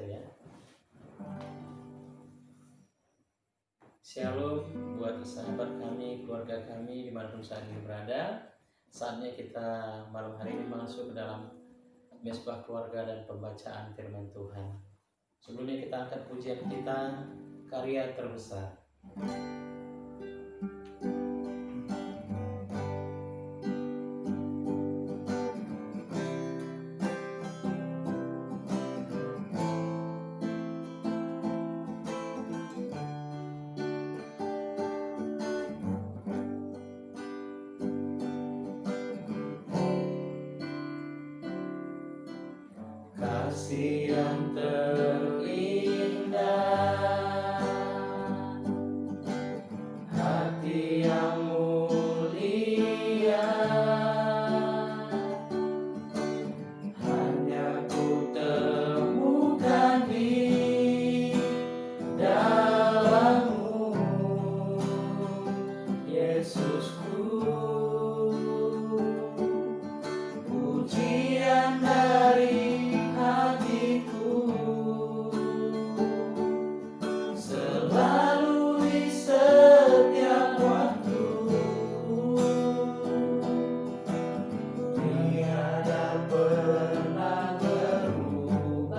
share ya. Shalom buat sahabat kami, keluarga kami dimanapun saat ini berada. Saatnya kita malam hari ini masuk ke dalam mesbah keluarga dan pembacaan firman Tuhan. Sebelumnya kita angkat pujian kita, karya terbesar. Kasih yang terindah, hati yang mulia, hanya ku temukan di dalam-Mu, Yesusku. Pujian dari hatiku selalu di setiap waktu, tiada pernah berubah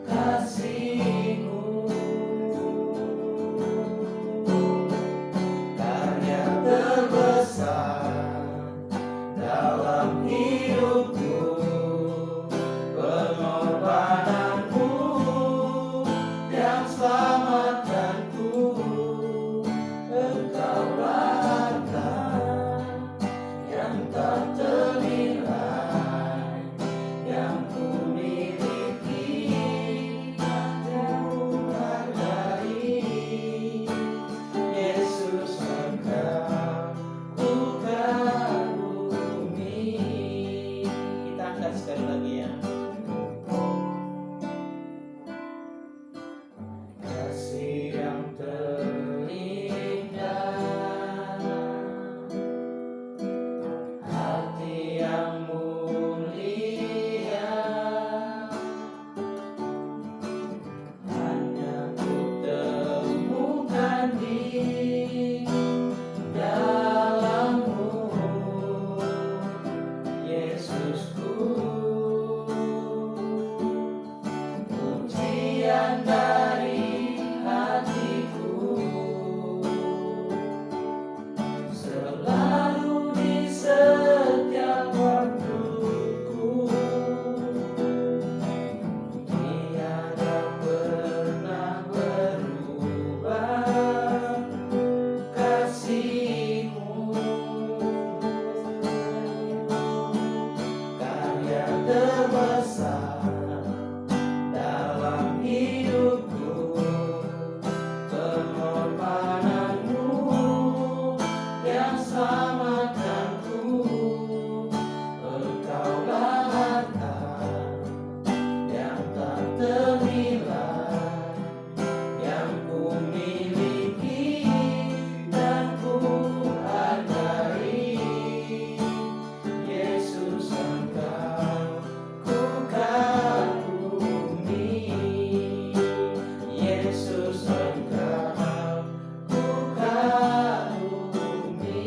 kasih-Mu. Karya terbesar dalam hidupku, pengorbananmu yang selamatkanku. Engkaulah harta yang tak ternilai, yang ku miliki dan ku hargai. Yesus, Engkau ku kagumi. Kita angkat sekali lagi ya. Kasih yang terindah, hati yang mulia, hanya ku temukan di dalam-Mu, Yesusku. Pujian dari hatiku selalu di setiap waktuku, tiada pernah berubah kasih-Mu. Karya terbesar dalam hidupku, pengorbananmu yang selamatkanku. Engkaulah harta yang tak ternilai, yang ku miliki dan ku hargai. Yesus, Engkau ku kagumi. Yesus, Engkau ku kagumi.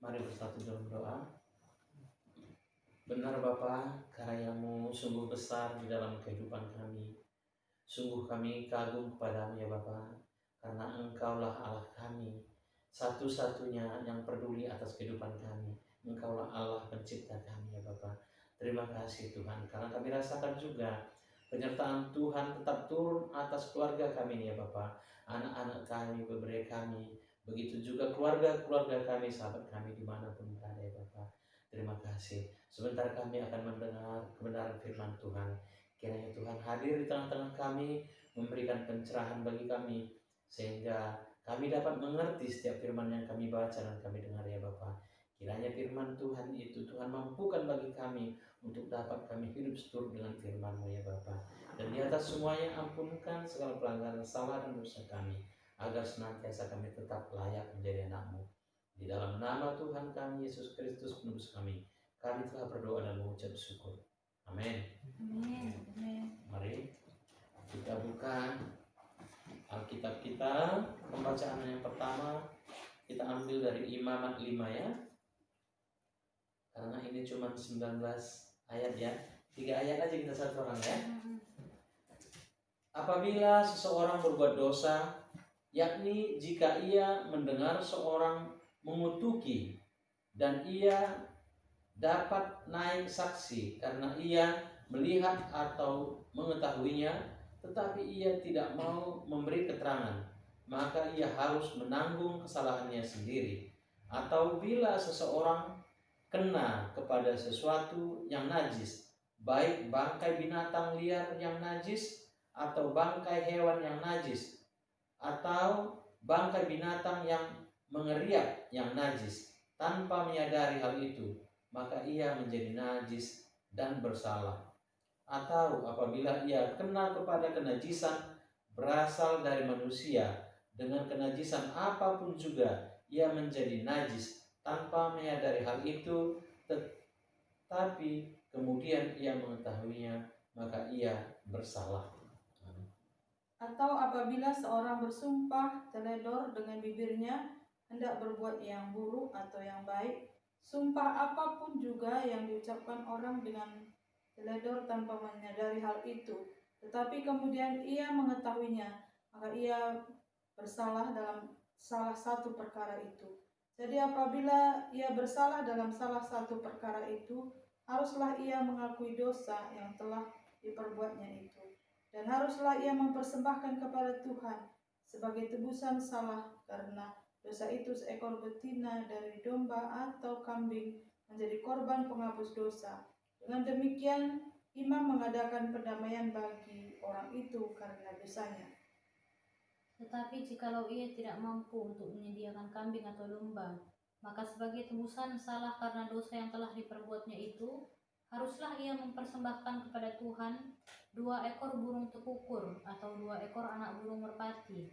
Mari bersatu dalam doa. Benar Bapa, karya-Mu sungguh besar di dalam kehidupan kami. Sungguh kami kagum kepadamu ya Bapa, karena Engkaulah Allah kami, satu-satunya yang peduli atas kehidupan kami. Engkaulah Allah pencipta kami ya Bapa. Terima kasih Tuhan, karena kami rasakan juga penyertaan Tuhan tetap turun atas keluarga kami ini ya Bapa. Anak-anak kami, beberapa kami, begitu juga keluarga-keluarga kami, sahabat kami dimanapun berada ya Bapa. Terima kasih. Sebentar kami akan mendengar kebenaran firman Tuhan. Kiranya Tuhan hadir di tengah-tengah kami, memberikan pencerahan bagi kami, sehingga kami dapat mengerti setiap firman yang kami baca dan kami dengar ya Bapa. Kiranya firman Tuhan itu Tuhan mampukan bagi kami untuk dapat kami hidup seturut dengan firman-Mu ya Bapa. Dan di atas semuanya ampunkan segala pelanggaran salah dan dosa kami, agar senantiasa kami tetap layak menjadi anak-Mu. Di dalam nama Tuhan kami Yesus Kristus penebus kami telah berdoa dan mengucap syukur. Amin. Mari kita buka Alkitab kita. Pembacaan yang pertama kita ambil dari Imamat 5 ya. Karena ini cuma 19 ayat ya. 3 ayat aja kita satu orang ya. Apabila seseorang berbuat dosa, yakni jika ia mendengar seorang mengutuki dan ia dapat naik saksi karena ia melihat atau mengetahuinya, tetapi ia tidak mau memberi keterangan, maka ia harus menanggung kesalahannya sendiri. Atau bila seseorang kena kepada sesuatu yang najis, baik bangkai binatang liar yang najis atau bangkai hewan yang najis atau bangkai binatang yang mengeriak yang najis, tanpa menyadari hal itu, maka ia menjadi najis dan bersalah. Atau apabila ia kena kepada kenajisan berasal dari manusia, dengan kenajisan apapun juga ia menjadi najis tanpa menyadari hal itu, tetapi kemudian ia mengetahuinya, maka ia bersalah. Atau apabila seorang bersumpah teledor dengan bibirnya hendak berbuat yang buruk atau yang baik, sumpah apapun juga yang diucapkan orang dengan teledor tanpa menyadari hal itu, tetapi kemudian ia mengetahuinya, maka ia bersalah dalam salah satu perkara itu. Jadi apabila ia bersalah dalam salah satu perkara itu, haruslah ia mengakui dosa yang telah diperbuatnya itu. Dan haruslah ia mempersembahkan kepada Tuhan sebagai tebusan salah, karena dosa itu seekor betina dari domba atau kambing menjadi korban penghapus dosa. Dengan demikian, imam mengadakan pendamaian bagi orang itu karena dosanya. Tetapi jikalau ia tidak mampu untuk menyediakan kambing atau domba, maka sebagai tebusan salah karena dosa yang telah diperbuatnya itu, haruslah ia mempersembahkan kepada Tuhan 2 ekor burung tekukur atau 2 ekor anak burung merpati,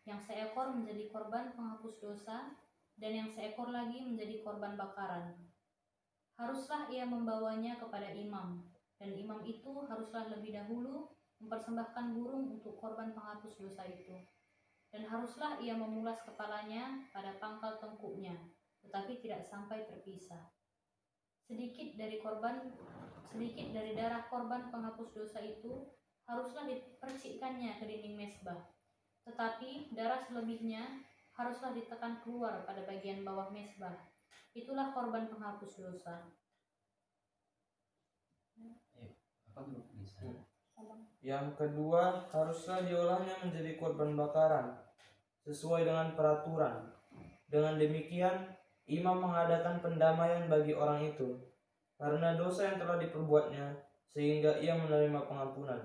yang seekor menjadi korban penghapus dosa dan yang seekor lagi menjadi korban bakaran. Haruslah ia membawanya kepada imam, dan imam itu haruslah lebih dahulu mempersembahkan burung untuk korban penghapus dosa itu. Dan haruslah ia memulas kepalanya pada pangkal tengkuknya, tetapi tidak sampai terpisah. Sedikit dari darah korban penghapus dosa itu haruslah dipercikkannya ke dinding mezbah, tetapi darah selebihnya haruslah ditekan keluar pada bagian bawah mezbah. Itulah korban penghapus dosa. Yang kedua, haruslah diolahnya menjadi korban bakaran sesuai dengan peraturan. Dengan demikian, imam mengadakan pendamaian bagi orang itu karena dosa yang telah diperbuatnya, sehingga ia menerima pengampunan.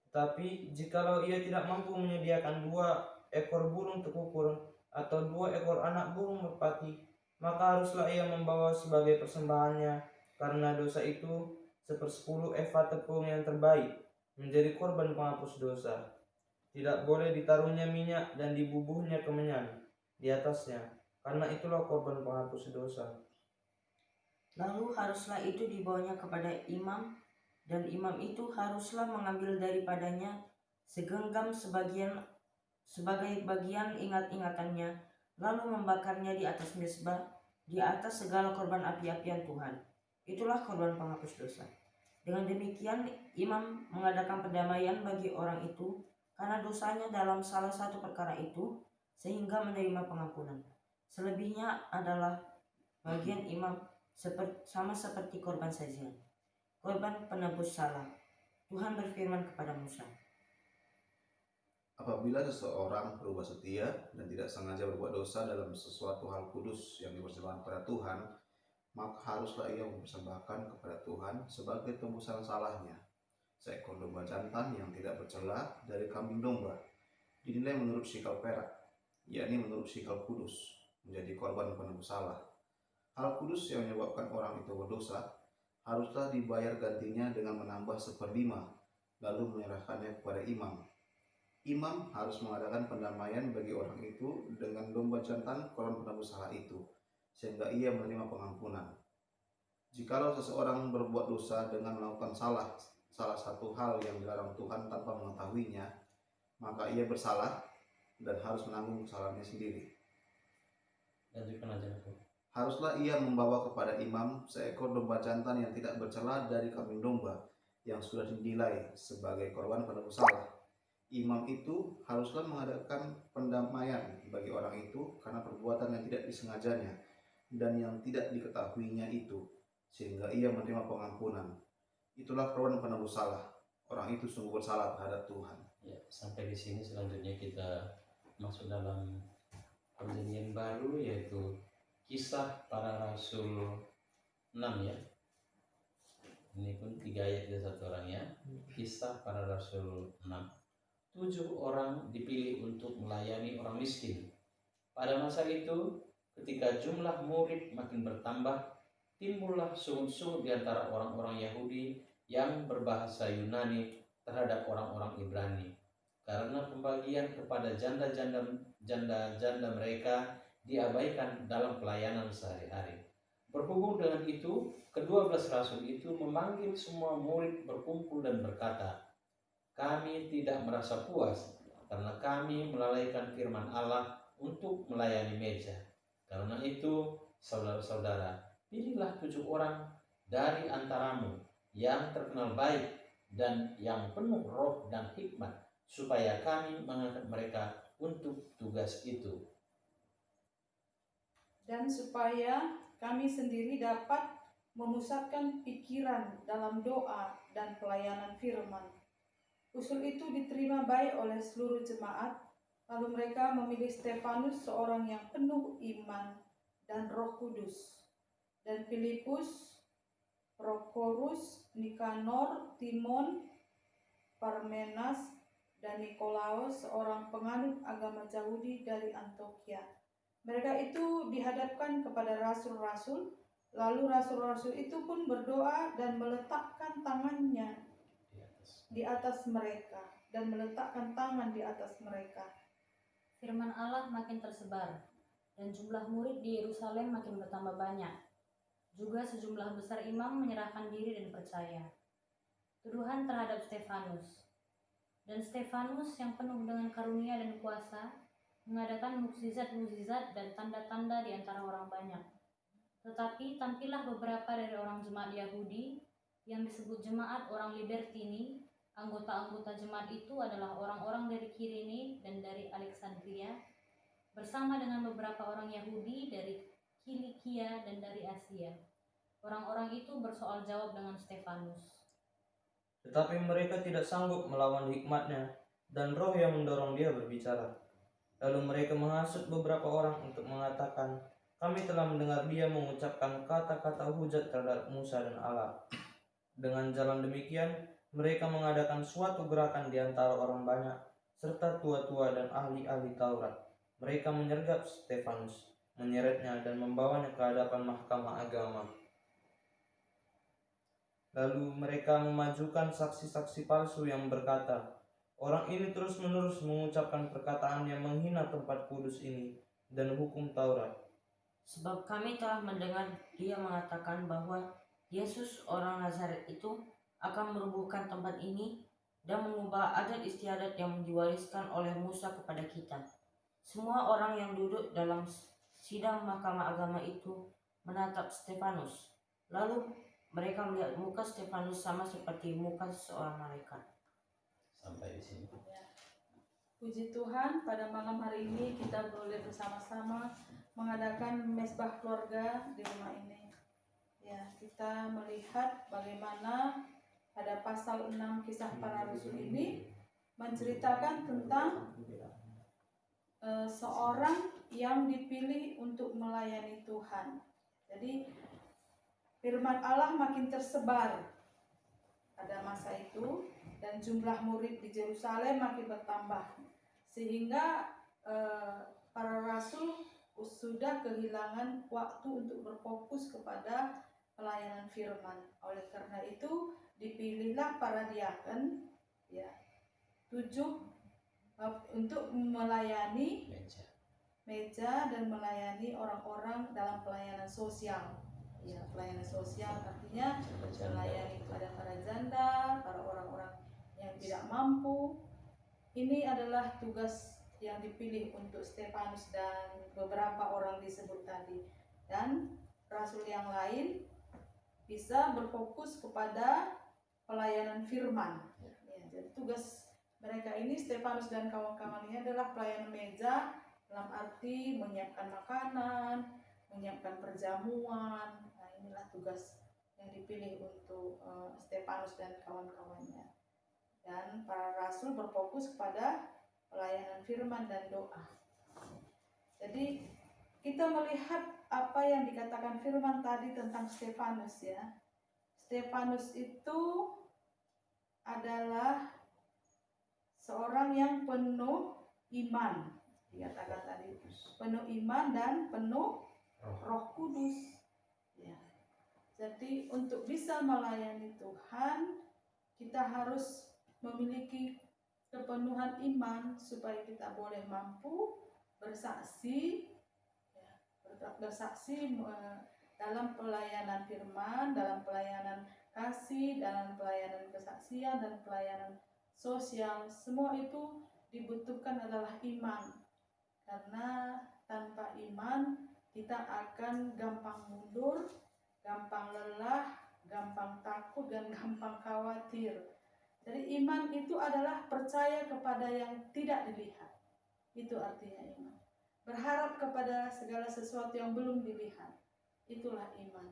Tetapi jikalau ia tidak mampu menyediakan 2 ekor burung tekukur atau 2 ekor anak burung merpati, maka haruslah ia membawa sebagai persembahannya karena dosa itu 1/10 eva tepung yang terbaik menjadi korban penghapus dosa. Tidak boleh ditaruhnya minyak dan dibubuhnya kemenyan di atasnya, karena itulah korban penghapus dosa. Lalu haruslah itu dibawanya kepada imam, dan imam itu haruslah mengambil daripadanya segenggam sebagai bagian ingat-ingatannya, lalu membakarnya di atas mezbah, di atas segala korban api-apian Tuhan. Itulah korban penghapus dosa. Dengan demikian, imam mengadakan pendamaian bagi orang itu karena dosanya dalam salah satu perkara itu, sehingga menerima pengampunan. Selebihnya adalah bagian imam sama seperti korban sajian, korban penebus salah. Tuhan berfirman kepada Musa, apabila seseorang berubah setia dan tidak sengaja berbuat dosa dalam sesuatu hal kudus yang dipersembahkan kepada Tuhan, maka haruslah ia mempersembahkan kepada Tuhan sebagai tebusan salahnya seekor domba jantan yang tidak bercela dari kambing domba, dinilai menurut sikal perak, yakni menurut sikal kudus, menjadi korban penebus salah. Hal kudus yang menyebabkan orang itu berdosa haruslah dibayar gantinya dengan menambah 1/5, lalu menyerahkannya kepada imam. Imam harus mengadakan pendamaian bagi orang itu dengan domba jantan korban penebus salah itu, sehingga ia menerima pengampunan. Jikalau seseorang berbuat dosa dengan melakukan salah satu hal yang dilarang Tuhan tanpa mengetahuinya, maka ia bersalah dan harus menanggung kesalahannya sendiri. Lanjutkan aja aku. Haruslah ia membawa kepada imam seekor domba jantan yang tidak bercela dari kambing domba yang sudah dinilai sebagai korban penebus salah. Imam itu haruslah mengadakan pendamaian bagi orang itu karena perbuatan yang tidak disengajanya dan yang tidak diketahuinya itu, sehingga ia menerima pengampunan. Itulah korban penebus salah. Orang itu sungguh bersalah terhadap Tuhan. Ya, sampai di sini selanjutnya kita masuk dalam perjanjian baru, yaitu Kisah Para Rasul 6 ya. Ini pun 3 ayat dan 1 orang ya. Kisah Para Rasul 6. 7 orang dipilih untuk melayani orang miskin. Pada masa itu, ketika jumlah murid makin bertambah, timbullah sungut-sungut di antara orang-orang Yahudi yang berbahasa Yunani terhadap orang-orang Ibrani, karena pembagian kepada janda-janda mereka diabaikan dalam pelayanan sehari-hari. Berhubung dengan itu, ke-12 rasul itu memanggil semua murid berkumpul dan berkata, "Kami tidak merasa puas karena kami melalaikan firman Allah untuk melayani meja. Karena itu, saudara-saudara, pilihlah 7 orang dari antaramu yang terkenal baik dan yang penuh roh dan hikmat, supaya kami mengangkat mereka untuk tugas itu. Dan supaya kami sendiri dapat memusatkan pikiran dalam doa dan pelayanan firman." Usul itu diterima baik oleh seluruh jemaat, lalu mereka memilih Stefanus, seorang yang penuh iman dan Roh Kudus, dan Filipus, Prokorus, Nikanor, Timon, Parmenas, dan Nikolaus, seorang penganut agama Yahudi dari Antioquia. Mereka itu dihadapkan kepada rasul-rasul, lalu rasul-rasul itu pun berdoa dan meletakkan tangannya di atas mereka dan meletakkan tangan di atas mereka. Firman Allah makin tersebar, dan jumlah murid di Yerusalem makin bertambah banyak. Juga sejumlah besar imam menyerahkan diri dan percaya. Tuduhan terhadap Stefanus. Dan Stefanus yang penuh dengan karunia dan kuasa mengadakan mukjizat-mukjizat dan tanda-tanda di antara orang banyak. Tetapi tampillah beberapa dari orang jemaat Yahudi yang disebut jemaat orang Libertini. Anggota-anggota jemaat itu adalah orang-orang dari Kirene dan dari Alexandria, bersama dengan beberapa orang Yahudi dari Kilikia dan dari Asia. Orang-orang itu bersoal jawab dengan Stefanus. Tetapi mereka tidak sanggup melawan hikmatnya dan roh yang mendorong dia berbicara. Lalu mereka menghasut beberapa orang untuk mengatakan, "Kami telah mendengar dia mengucapkan kata-kata hujat terhadap Musa dan Allah." Dengan jalan demikian, mereka mengadakan suatu gerakan di antara orang banyak, serta tua-tua dan ahli-ahli Taurat. Mereka menyergap Stefanus, menyeretnya dan membawanya ke hadapan mahkamah agama. Lalu mereka memajukan saksi-saksi palsu yang berkata, "Orang ini terus-menerus mengucapkan perkataan yang menghina tempat kudus ini dan hukum Taurat. Sebab kami telah mendengar dia mengatakan bahwa Yesus orang Nazaret itu akan merubuhkan tempat ini dan mengubah adat istiadat yang diwariskan oleh Musa kepada kita." Semua orang yang duduk dalam sidang mahkamah agama itu menatap Stefanus. Lalu mereka melihat muka Stefanus sama seperti muka seorang malaikat. Sampai di sini. Puji Tuhan, pada malam hari ini kita boleh bersama-sama mengadakan mesbah keluarga di rumah ini. Ya, kita melihat bagaimana pada pasal 6 Kisah Para Rasul ini menceritakan tentang seorang yang dipilih untuk melayani Tuhan. Jadi firman Allah makin tersebar pada masa itu dan jumlah murid di Yerusalem makin bertambah, sehingga para rasul sudah kehilangan waktu untuk berfokus kepada pelayanan firman. Oleh karena itu dipilihlah para diaken, ya, 7 untuk melayani meja dan melayani orang-orang dalam pelayanan sosial. Ya, pelayanan sosial artinya melayani kepada para janda, para orang-orang yang tidak mampu. Ini adalah tugas yang dipilih untuk Stefanus dan beberapa orang disebut tadi. Dan rasul yang lain bisa berfokus kepada pelayanan firman. Ya, jadi tugas mereka ini, Stefanus dan kawan-kawannya, adalah pelayanan meja dalam arti menyiapkan makanan, menyiapkan perjamuan. Nah, inilah tugas yang dipilih untuk Stefanus dan kawan-kawannya. Dan para rasul berfokus kepada pelayanan firman dan doa. Jadi kita melihat apa yang dikatakan firman tadi tentang Stefanus ya. Stefanus itu adalah seorang yang penuh iman. Dikatakan tadi penuh iman dan penuh Roh Kudus. Ya. Jadi untuk bisa melayani Tuhan, kita harus memiliki kepenuhan iman supaya kita boleh mampu bersaksi, ya, bersaksi dalam pelayanan firman, dalam pelayanan kasih, dalam pelayanan kesaksian dan pelayanan sosial. Semua itu dibutuhkan adalah iman, karena tanpa iman kita akan gampang mundur, gampang lelah, gampang takut, dan gampang khawatir. Jadi iman itu adalah percaya kepada yang tidak dilihat. Itu artinya iman. Berharap kepada segala sesuatu yang belum dilihat. Itulah iman.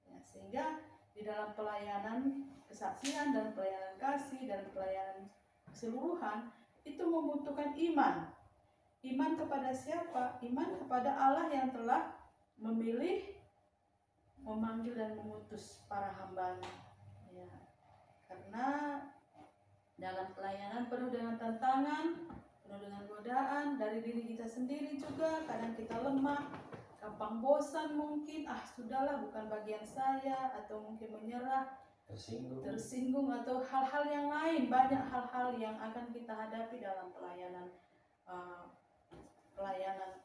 Ya, sehingga di dalam pelayanan kesaksian dan pelayanan kasih dan pelayanan keseluruhan itu membutuhkan iman. Iman kepada siapa? Iman kepada Allah yang telah memilih, memanggil dan mengutus para hamba-Nya. Ya. Karena dalam pelayanan penuh dengan tantangan, penuh dengan godaan dari diri kita sendiri juga. Kadang kita lemah, gampang bosan mungkin, sudahlah bukan bagian saya, atau mungkin menyerah, tersinggung atau hal-hal yang lain. Banyak hal-hal yang akan kita hadapi dalam pelayanan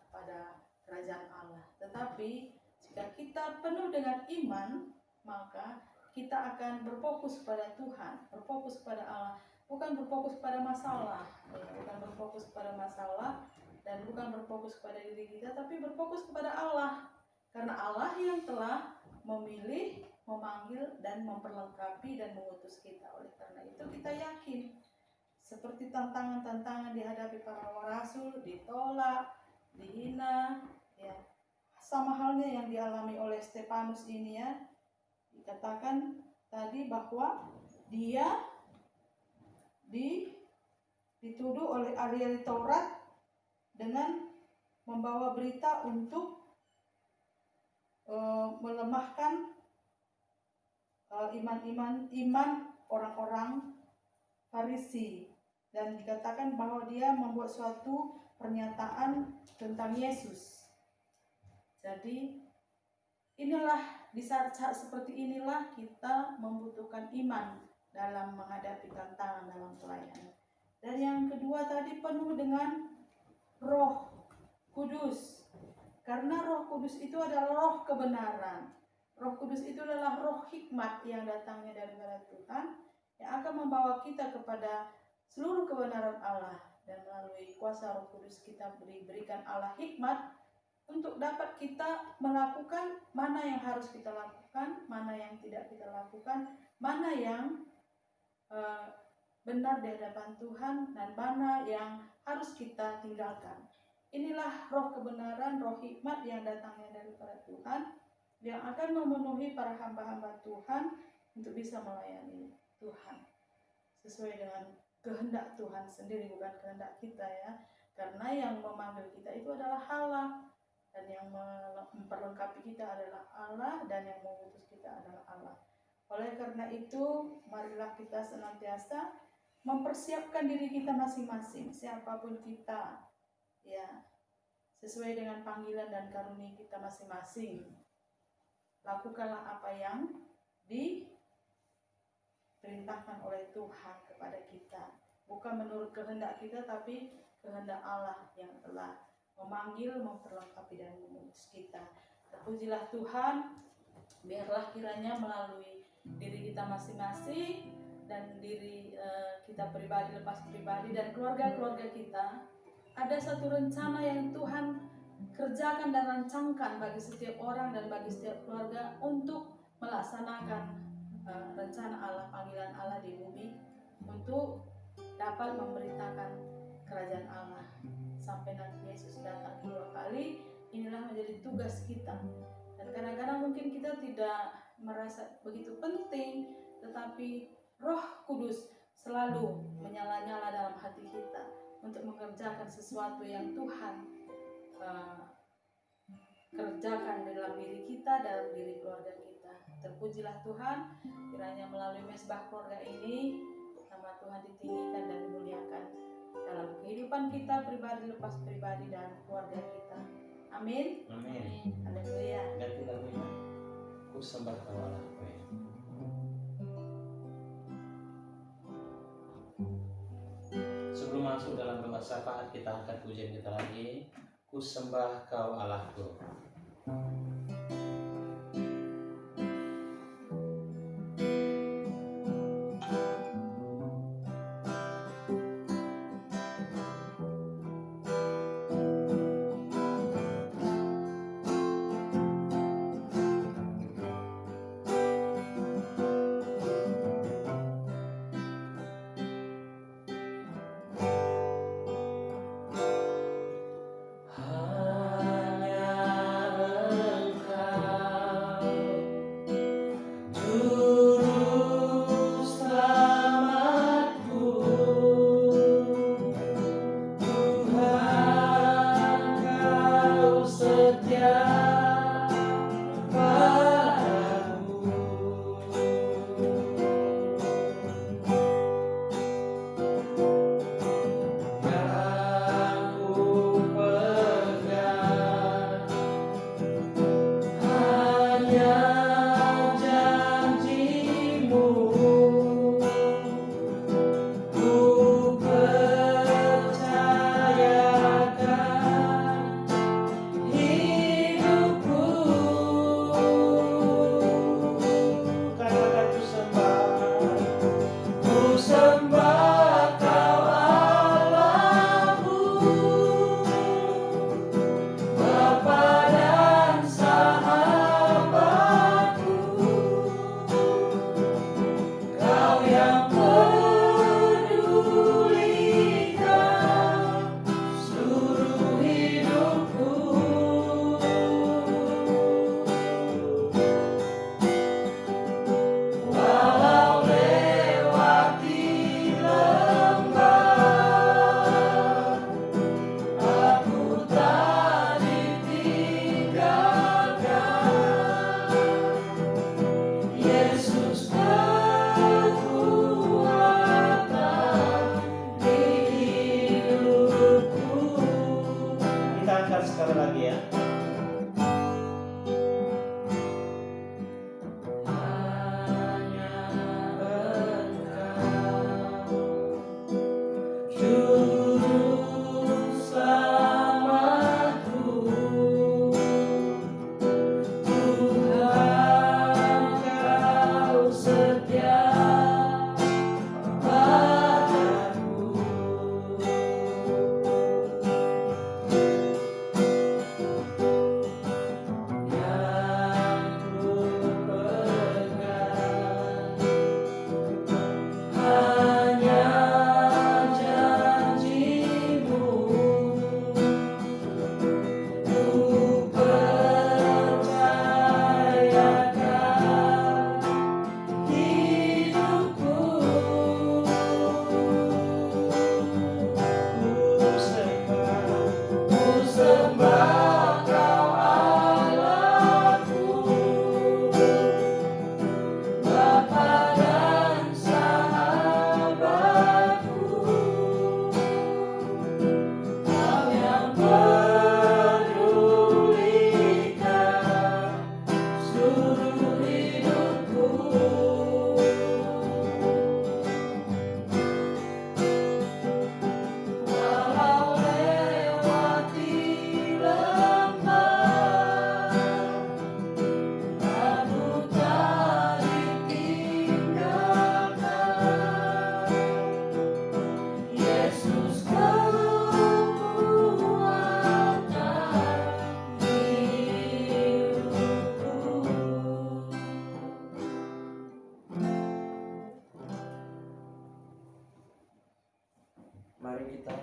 kepada kerajaan Allah. Tetapi jika kita penuh dengan iman, maka kita akan berfokus pada Tuhan, berfokus pada Allah, bukan berfokus pada masalah, bukan berfokus pada masalah dan bukan berfokus pada diri kita, tapi berfokus kepada Allah. Karena Allah yang telah memilih, memanggil dan memperlengkapi dan mengutus kita. Oleh karena itu kita yakin, seperti tantangan-tantangan dihadapi para rasul, ditolak, dihina, ya, sama halnya yang dialami oleh Stefanus ini ya. Dikatakan tadi bahwa dia dituduh oleh ahli Taurat dengan membawa berita untuk melemahkan iman orang-orang Farisi, dan dikatakan bahwa dia membuat suatu pernyataan tentang Yesus. Jadi inilah, di saat-saat seperti inilah kita membutuhkan iman dalam menghadapi tantangan dalam pelayanan. Dan yang kedua tadi, penuh dengan Roh Kudus. Karena Roh Kudus itu adalah roh kebenaran. Roh Kudus itu adalah roh hikmat yang datangnya daripada Tuhan, yang akan membawa kita kepada seluruh kebenaran Allah. Dan melalui kuasa Roh Kudus kita diberikan Allah hikmat untuk dapat kita melakukan mana yang harus kita lakukan, mana yang tidak kita lakukan, mana yang benar di hadapan Tuhan, dan mana yang harus kita tinggalkan. Inilah roh kebenaran, roh hikmat yang datangnya daripada Tuhan, yang akan memenuhi para hamba-hamba Tuhan untuk bisa melayani Tuhan sesuai dengan kehendak Tuhan sendiri, bukan kehendak kita ya. Karena yang memanggil kita itu adalah Allah, dan yang memperlengkapi kita adalah Allah, dan yang mengutus kita adalah Allah. Oleh karena itu, marilah kita senantiasa mempersiapkan diri kita masing-masing, siapapun kita, ya, sesuai dengan panggilan dan karunia kita masing-masing. Lakukanlah apa yang diperintahkan oleh Tuhan kepada kita, bukan menurut kehendak kita, tapi kehendak Allah yang telah memanggil, memperlengkapi dan mengutus kita. Terpujilah Tuhan. Biarlah kiranya melalui diri kita masing-masing dan diri kita pribadi lepas pribadi dan keluarga-keluarga kita, ada satu rencana yang Tuhan kerjakan dan rancangkan bagi setiap orang dan bagi setiap keluarga untuk melaksanakan rencana Allah, panggilan Allah di bumi, untuk dapat memberitakan kerajaan Allah sampai nanti Yesus datang kedua kali. Inilah menjadi tugas kita. Dan kadang-kadang mungkin kita tidak merasa begitu penting, tetapi Roh Kudus selalu menyala-nyala dalam hati kita untuk mengerjakan sesuatu yang Tuhan kerjakan dalam diri kita, dalam diri keluarga kita. Terpujilah Tuhan, kiranya melalui mesbah keluarga ini nama Tuhan ditinggikan dan dimuliakan dalam kehidupan kita pribadi lepas pribadi dan keluarga kita. Amin. Amin. Haleluya. Ganti lagunya. Ku sembah Kau Allahku ya. Sebelum masuk dalam doa syafaat, kita angkat pujian kita lagi. Ku sembah Kau Allahku. Yesus aku Mari kita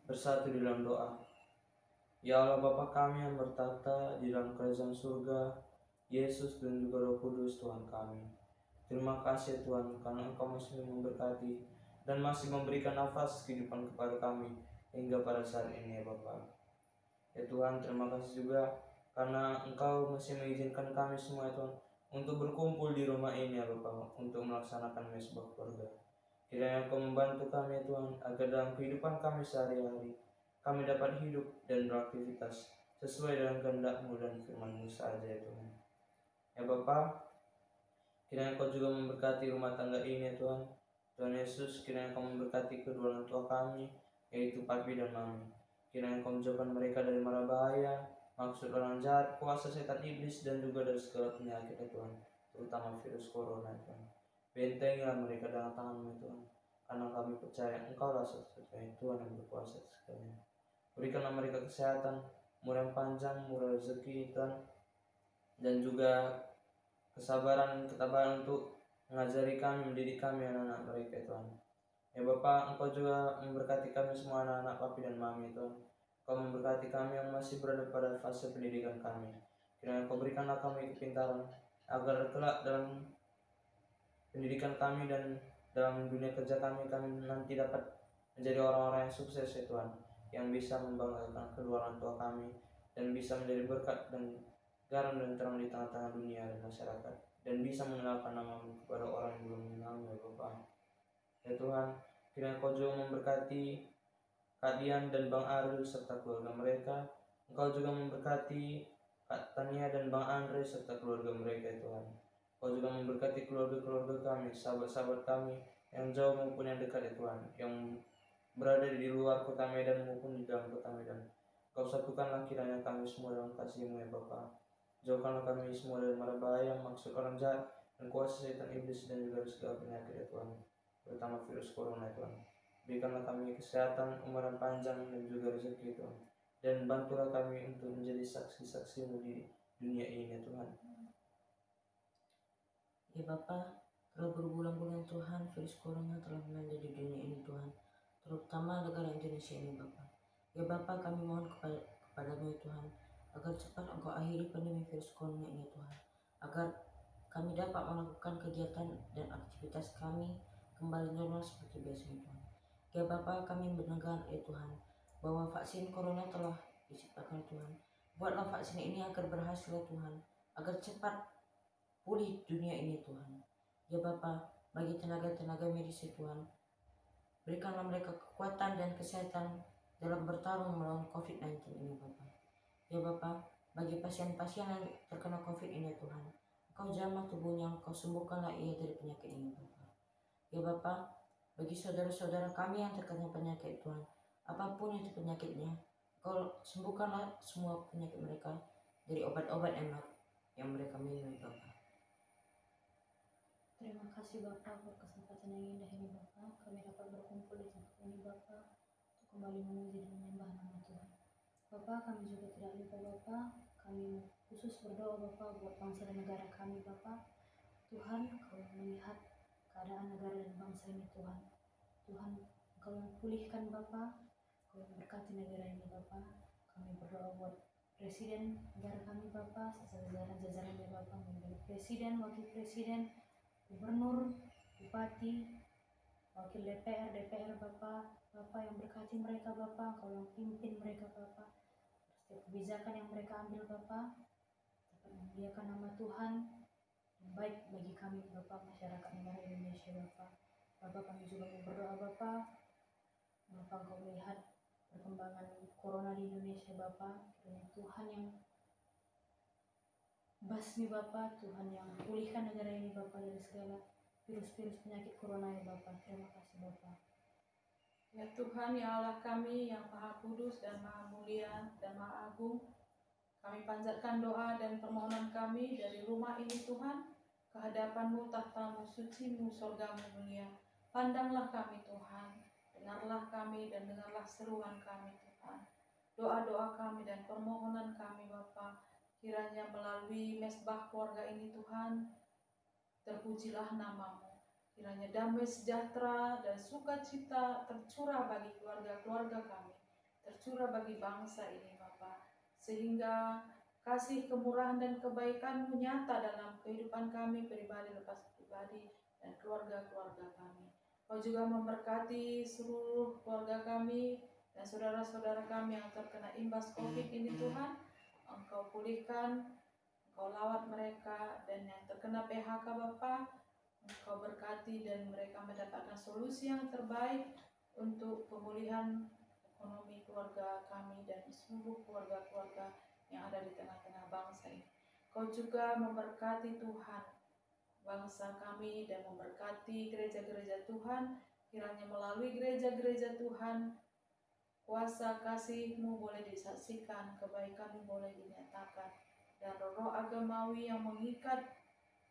bersatu di dalam doa. Ya Allah Bapa kami yang bertata di dalam kerajaan surga, Yesus dan juga Roh Kudus Tuhan kami. Terima kasih Tuhan karena Engkau masih memberkati dan masih memberikan nafas kehidupan kepada kami hingga pada saat ini ya Bapa. Ya Tuhan, terima kasih juga karena Engkau masih mengizinkan kami semua ya Tuhan untuk berkumpul di rumah ini ya Bapa, untuk melaksanakan mesbah keluarga. Kiranya Engkau membantu kami ya Tuhan agar dalam kehidupan kami sehari-hari kami dapat hidup dan beraktivitas sesuai dengan kehendak-Mu dan firman-Mu saja ya Tuhan. Ya Bapa, kiranya Engkau juga memberkati rumah tangga ini ya Tuhan. Tuhan Yesus, kiranya Engkau memberkati kedua orang tua kami, yaitu Papi dan Mami. Kiranya Engkau menjauhkan mereka dari mara bahaya, maksud orang jahat, kuasa setan iblis, dan juga dari segala penyakit ya Tuhan, terutama virus corona ya Tuhan. Bentengilah mereka dalam tangan-Mu Tuhan, karena kami percaya Engkau lah satu-satunya Tuhan yang berkuasa segalanya. Berikanlah mereka kesehatan, umur yang panjang, murah rezeki Tuhan, dan juga kesabaran dan ketabahan untuk mengajari kami, mendidik kami anak-anak mereka Tuhan. Ya Bapa, Engkau juga memberkati kami semua anak-anak Papi dan Mami Tuhan. Engkau memberkati kami yang masih berada pada fase pendidikan kami. Kiranya Engkau berikanlah kami kepintaran agar kelak dalam pendidikan kami dan dalam dunia kerja kami nanti dapat menjadi orang-orang yang sukses ya Tuhan, yang bisa membanggakan kedua orang tua kami dan bisa menjadi berkat dan garam dan terang di tengah-tengah dunia dan masyarakat, dan bisa mengenalkan nama-Mu kepada orang yang belum mengenal-Mu ya Bapa. Ya Tuhan, kiranya Engkau juga memberkati Kak Dian dan Bang Arul serta keluarga mereka. Engkau juga memberkati Kak Tania dan Bang Andre serta keluarga mereka ya Tuhan. Engkau juga memberkati keluarga-keluarga kami, sahabat-sahabat kami yang jauh maupun yang dekat ya Tuhan, yang berada di luar kota Medan maupun di dalam kota Medan. Engkau satukanlah kiranya kami semua dalam kasih-Mu ya Bapa. Jauhkanlah kami semua dari mara bahaya, maksud orang jahat, dan kuasa setan iblis, dan juga dari segala penyakit ya Tuhan, terutama virus corona ya Tuhan. Berikanlah kami kesehatan, umur yang panjang, dan juga rezeki Tuhan, dan bantulah kami untuk menjadi saksi-saksi-Mu di dunia ini ya Tuhan. Ya Bapa, telah berbulan-bulan Tuhan virus corona telah melanda di dunia ini Tuhan, terutama negara Indonesia ini Bapa. Ya Bapa, kami mohon kepadamu ya Tuhan, agar cepat Engkau akhiri pandemi virus corona ini Tuhan, agar kami dapat melakukan kegiatan dan aktivitas kami kembali normal seperti biasanya Tuhan. Ya Bapa, kami mendengar ya Tuhan bahwa vaksin corona telah diciptakan Tuhan. Buatlah vaksin ini agar berhasil ya Tuhan, agar cepat pulih dunia ini Tuhan. Ya Bapa, bagi tenaga-tenaga medis ya Tuhan, berikanlah mereka kekuatan dan kesehatan dalam bertarung melawan COVID-19 ini Bapa. Ya Bapa, bagi pasien-pasien yang terkena COVID ini ya Tuhan, Engkau jamah tubuhnya, Engkau sembuhkanlah ia dari penyakit ini Bapa. Ya Bapa, bagi saudara-saudara kami yang terkena penyakit Tuhan, apapun itu penyakitnya, Engkau sembuhkanlah semua penyakit mereka dari obat-obat yang mereka minum Bapa. Terima kasih Bapak buat kesempatan yang indah ini Bapak. Kami dapat berkumpul di tempat ini Bapak untuk kembali memuji dan menyembah nama Tuhan. Bapak, kami juga tidak lupa Bapak, kami khusus berdoa Bapak buat bangsa dan negara kami Bapak. Tuhan, Kau yang melihat keadaan negara dan bangsa ini Tuhan. Tuhan, Kau yang pulihkan Bapak, Kau yang berkati negara ini Bapak. Kami berdoa buat Presiden negara kami Bapak, jajaran-jajarannya Bapak, mulai Presiden, Wakil Presiden, Gubernur, Bupati, Wakil DPR Bapak, Bapak yang berkati mereka Bapak, Kau yang pimpin mereka Bapak. Setiap kebijakan yang mereka ambil Bapak, dapat memuliakan nama Tuhan, yang baik bagi kami Bapak, masyarakat negara Indonesia Bapak. Bapak, kami juga mau berdoa Bapak, Kau melihat perkembangan corona di Indonesia Bapak, kiranya Tuhan yang basmi Bapak, Tuhan yang pulihkan negara ini Bapak dari segala virus-virus penyakit corona ya Bapak. Terima kasih Bapak. Ya Tuhan, ya Allah kami yang Maha Kudus dan Maha Mulia dan Maha Agung, kami panjatkan doa dan permohonan kami dari rumah ini Tuhan, ke hadapan-Mu, tahta-Mu, suci-Mu, surga-Mu mulia. Pandanglah kami Tuhan, dengarlah kami dan dengarlah seruan kami Tuhan. Doa-doa kami dan permohonan kami Bapa, kiranya melalui mesbah keluarga ini Tuhan, terpujilah nama-Mu. Kiranya damai sejahtera dan sukacita tercurah bagi keluarga-keluarga kami, tercurah bagi bangsa ini Bapa, sehingga kasih kemurahan dan kebaikan-Mu nyata dalam kehidupan kami pribadi lepas pribadi dan keluarga-keluarga kami. Kau juga memberkati seluruh keluarga kami dan saudara-saudara kami yang terkena imbas COVID ini Tuhan. Engkau pulihkan, Engkau lawat mereka, dan yang terkena PHK Bapa, Engkau berkati dan mereka mendapatkan solusi yang terbaik untuk pemulihan ekonomi keluarga kami dan seluruh keluarga-keluarga yang ada di tengah-tengah bangsa ini. Kau juga memberkati Tuhan bangsa kami dan memberkati gereja-gereja Tuhan. Kiranya melalui gereja-gereja Tuhan, kuasa kasih-Mu boleh disaksikan, kebaikan-Mu boleh dinyatakan, dan roh-roh agamawi yang mengikat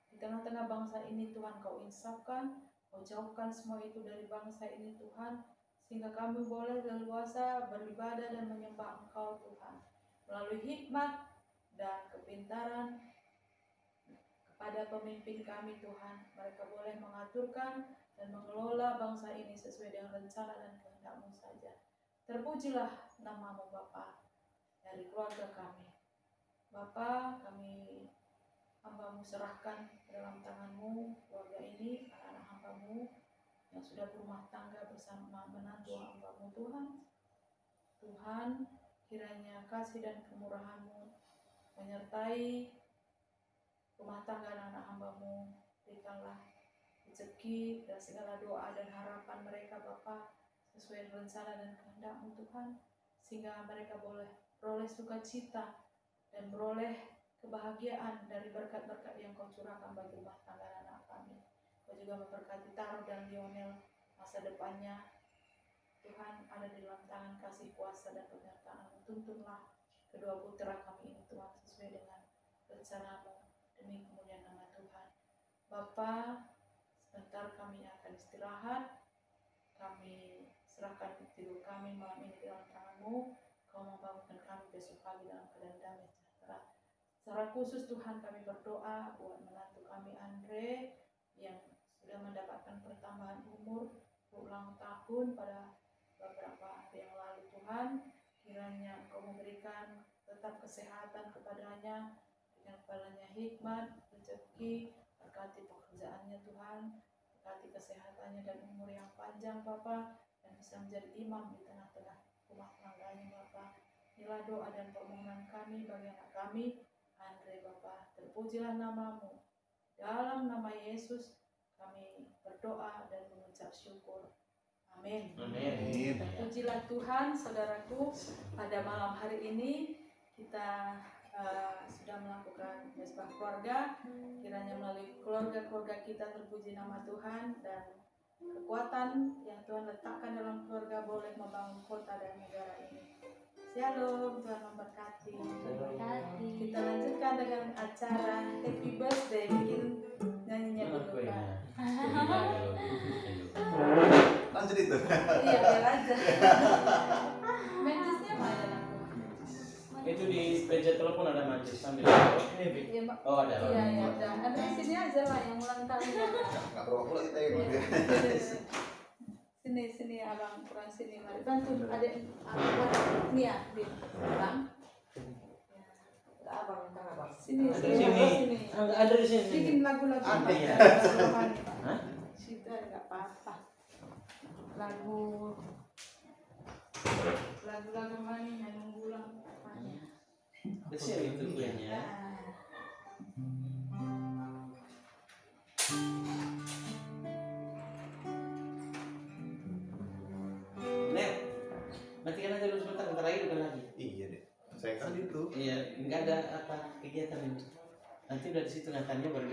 di tengah-tengah bangsa ini Tuhan Kau insafkan, Kau jauhkan semua itu dari bangsa ini Tuhan, sehingga kami boleh leluasa beribadah dan menyembah Engkau Tuhan melalui hikmat dan kepintaran kepada pemimpin kami Tuhan. Mereka boleh mengaturkan dan mengelola bangsa ini sesuai dengan rencana dan kehendak-Mu saja. Terpujilah nama-Mu Bapa dari keluarga kami. Bapa, kami hamba-Mu serahkan dalam tangan-Mu keluarga ini, anak-anak hamba-Mu yang sudah berumah tangga bersama menantu hamba-Mu Tuhan. Tuhan, kiranya kasih dan kemurahan-Mu menyertai rumah tangga anak-anak hamba-Mu. Berikanlah rezeki dan segala doa dan harapan mereka Bapa sesuai rencana dan kehendak-Mu Tuhan, sehingga mereka boleh beroleh sukacita dan beroleh kebahagiaan dari berkat-berkat yang Kau curahkan bagi rumah tangga anak kami. Kau juga memberkati Taro dan Lionel masa depannya. Tuhan, ada di dalam tangan kasih kuasa dan penyertaan-Mu. Tuntunlah kedua putra kami ini Tuhan sesuai dengan rencana-Mu demi kemuliaan nama Tuhan. Bapa, sebentar kami akan istirahat. Kami serahkan tidur kami malam ini di dalam tangan-Mu. Kau membangunkan kami besok pagi dalam keadaan damai sejahtera. Secara khusus Tuhan kami berdoa buat menantu kami Andre yang sudah mendapatkan pertambahan umur ulang tahun pada beberapa hari yang lalu Tuhan. Kiranya Engkau memberikan tetap kesehatan kepadanya, dengan kepadanya hikmat, rezeki, berkati pekerjaannya Tuhan, berkati kesehatannya dan umur yang panjang Bapa, dan bisa menjadi imam di tengah-tengah rumah tangganya Bapa. Inilah doa dan permohonan kami bagi anak kami Andre Bapa. Terpujilah nama-Mu. Dalam nama Yesus kami berdoa dan mengucap syukur. Amin. Amin. Terpujilah Tuhan, saudaraku. Pada malam hari ini kita sudah melakukan mesbah keluarga. Kiranya melalui keluarga-keluarga kita terpuji nama Tuhan, dan kekuatan yang Tuhan letakkan dalam keluarga boleh membangun kota dan negara ini. Shalom, Tuhan memberkati. Kita lanjutkan dengan acara Happy Birthday. Bikin nyanyinya dulu Kak. Lanjut itu. Iya, biar aja. Mantisnya mana aku? Itu di meja telepon ada mantis sambil. Iya, Mbak. Oh ada. Iya, udah. Ada di sini aja lah yang ulang tahun. Nggak perlu pula kita yang Sini abang kurang sini, mari bantu adek ini ya di bang. Abang, abang. Sini. Ada di sini. Bikin lagu-lagu Ada ya? rohani. Hah? Situ ada apa-apa. Lagu rohani yang mengulang apanya. Kecil itu kuliahnya. Net, matikan aja dulu sebentar, bentar lagi udah lagi. Iya deh. Saya kan itu. Iya, nggak ada apa kegiatan ini. Nanti udah di situ ngangkatnya baru